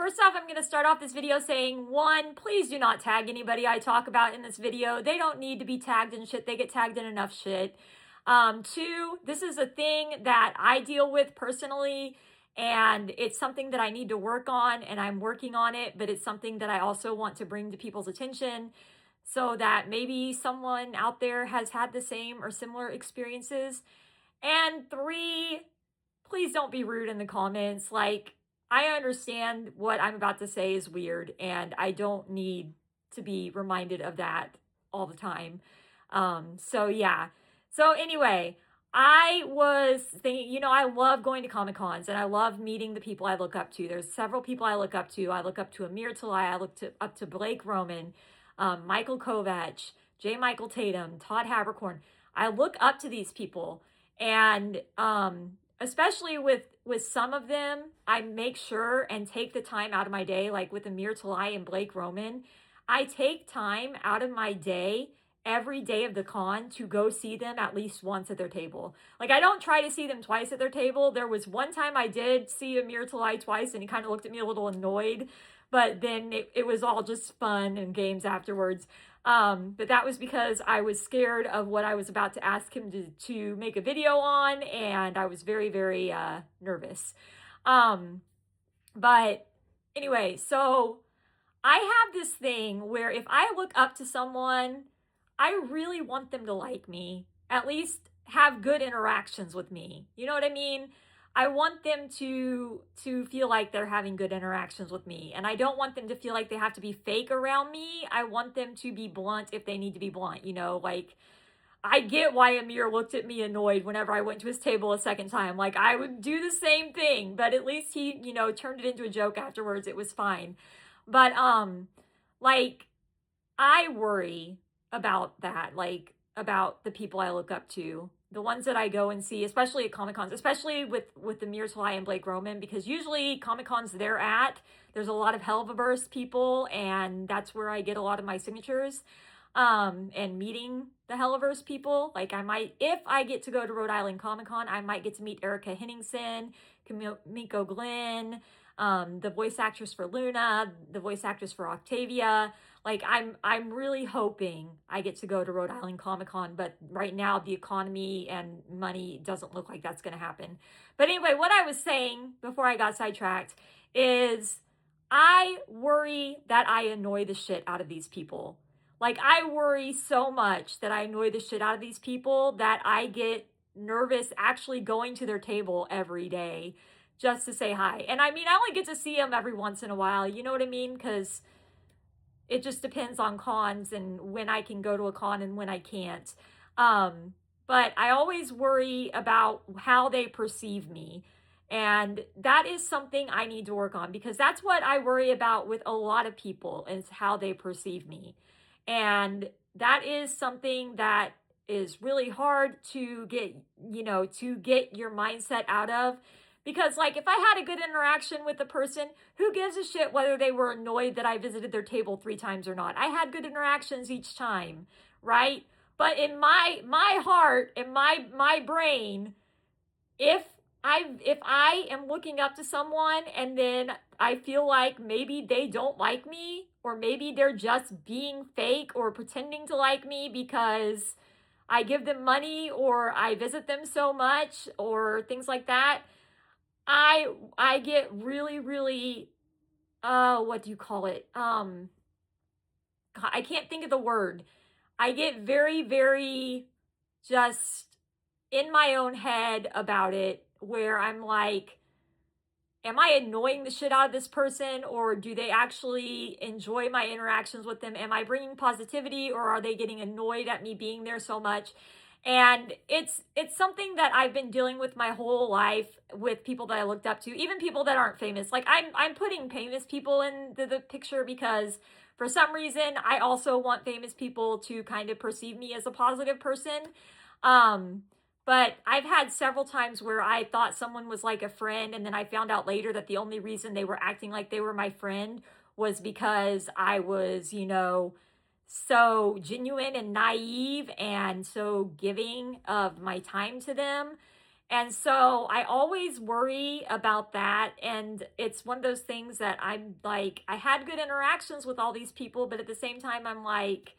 first off, I'm going to start off this video saying, one, please do not tag anybody I talk about in this video. They don't need to be tagged in shit. They get tagged in enough shit. Two, this is a thing that I deal with personally, and it's something that I need to work on, and I'm working on it, but it's something that I also want to bring to people's attention so that maybe someone out there has had the same or similar experiences. And three, please don't be rude in the comments. Like, I understand what I'm about to say is weird, and I don't need to be reminded of that all the time. So yeah. So anyway, I was thinking, I love going to Comic Cons and I love meeting the people I look up to. There's several people I look up to. I look up to Amir Talai. I look up to Blake Roman, Michael Kovac, J. Michael Tatum, Todd Habercorn. I look up to these people, and especially with some of them, I make sure and take the time out of my day, like with Amir Talai and Blake Roman. I take time out of my day every day of the con to go see them at least once at their table. Like, I don't try to see them twice at their table. There was one time I did see Amir Talai twice, and he kind of looked at me a little annoyed, but then it was all just fun and games afterwards. But that was because I was scared of what I was about to ask him to make a video on, and I was very, very nervous. But anyway, so I have this thing where if I look up to someone, I really want them to like me, at least have good interactions with me. You know what I mean? I want them to feel like they're having good interactions with me. And I don't want them to feel like they have to be fake around me. I want them to be blunt if they need to be blunt. Like, I get why Amir looked at me annoyed whenever I went to his table a second time. Like, I would do the same thing, but at least he, turned it into a joke afterwards. It was fine. But, like, I worry about that, like, about the people I look up to, the ones that I go and see, especially at Comic Cons, especially with Amir Talai and Blake Roman, because usually Comic Cons there's a lot of Helviverse people, and that's where I get a lot of my signatures. And meeting the Helliverse people, like, if I get to go to Rhode Island Comic Con, I might get to meet Erica Henningsen, Kimiko Glenn, the voice actress for Luna, the voice actress for Octavia. Like, I'm really hoping I get to go to Rhode Island Comic Con, but right now the economy and money doesn't look like that's going to happen. But anyway, what I was saying before I got sidetracked is I worry that I annoy the shit out of these people. Like, I worry so much that I annoy the shit out of these people that I get nervous actually going to their table every day just to say hi. And I mean, I only get to see them every once in a while, you know what I mean? Because it just depends on cons and when I can go to a con and when I can't. But I always worry about how they perceive me. And that is something I need to work on, because that's what I worry about with a lot of people, is how they perceive me. And that is something that is really hard to get your mindset out of. Because, like, if I had a good interaction with a person, who gives a shit whether they were annoyed that I visited their table 3 times or not? I had good interactions each time, right? But in my heart, in my brain, if I am looking up to someone and then I feel like maybe they don't like me, or maybe they're just being fake or pretending to like me because I give them money or I visit them so much or things like that, I get really, really, what do you call it? I can't think of the word. I get very, very just in my own head about it, where I'm like, am I annoying the shit out of this person, or do they actually enjoy my interactions with them? Am I bringing positivity, or are they getting annoyed at me being there so much? And it's something that I've been dealing with my whole life with people that I looked up to, even people that aren't famous. Like, I'm putting famous people in the picture because for some reason I also want famous people to kind of perceive me as a positive person. But I've had several times where I thought someone was like a friend, and then I found out later that the only reason they were acting like they were my friend was because I was, so genuine and naive and so giving of my time to them. And so I always worry about that. And it's one of those things that I'm like, I had good interactions with all these people, but at the same time, I'm like,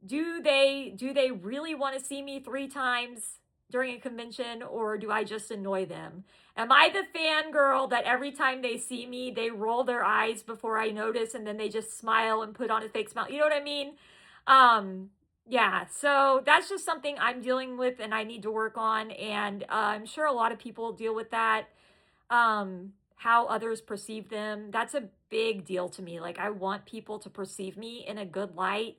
do they really want to see me 3 times during a convention, or do I just annoy them? Am I the fangirl that every time they see me, they roll their eyes before I notice and then they just smile and put on a fake smile? You know what I mean? Um, yeah, so that's just something I'm dealing with and I need to work on. And I'm sure a lot of people deal with that. How others perceive them. That's a big deal to me. Like, I want people to perceive me in a good light.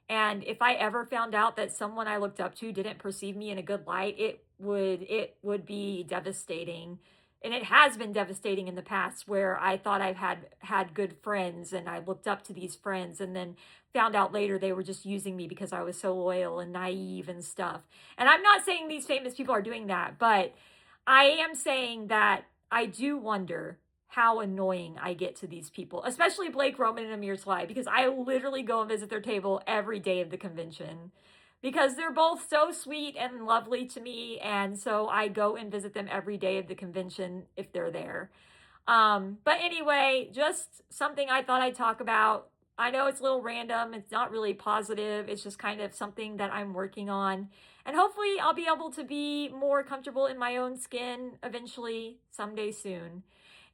And if I ever found out that someone I looked up to didn't perceive me in a good light, it would be devastating. And it has been devastating in the past where I thought I've had good friends and I looked up to these friends and then found out later they were just using me because I was so loyal and naive and stuff. And I'm not saying these famous people are doing that, but I am saying that I do wonder how annoying I get to these people, especially Blake Roman and Amir Sly, because I literally go and visit their table every day of the convention because they're both so sweet and lovely to me. And so I go and visit them every day of the convention if they're there. But anyway, just something I thought I'd talk about. I know it's a little random. It's not really positive. It's just kind of something that I'm working on. And hopefully I'll be able to be more comfortable in my own skin eventually, someday soon.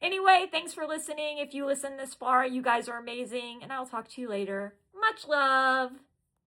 Anyway, thanks for listening. If you listen this far, you guys are amazing. And I'll talk to you later. Much love.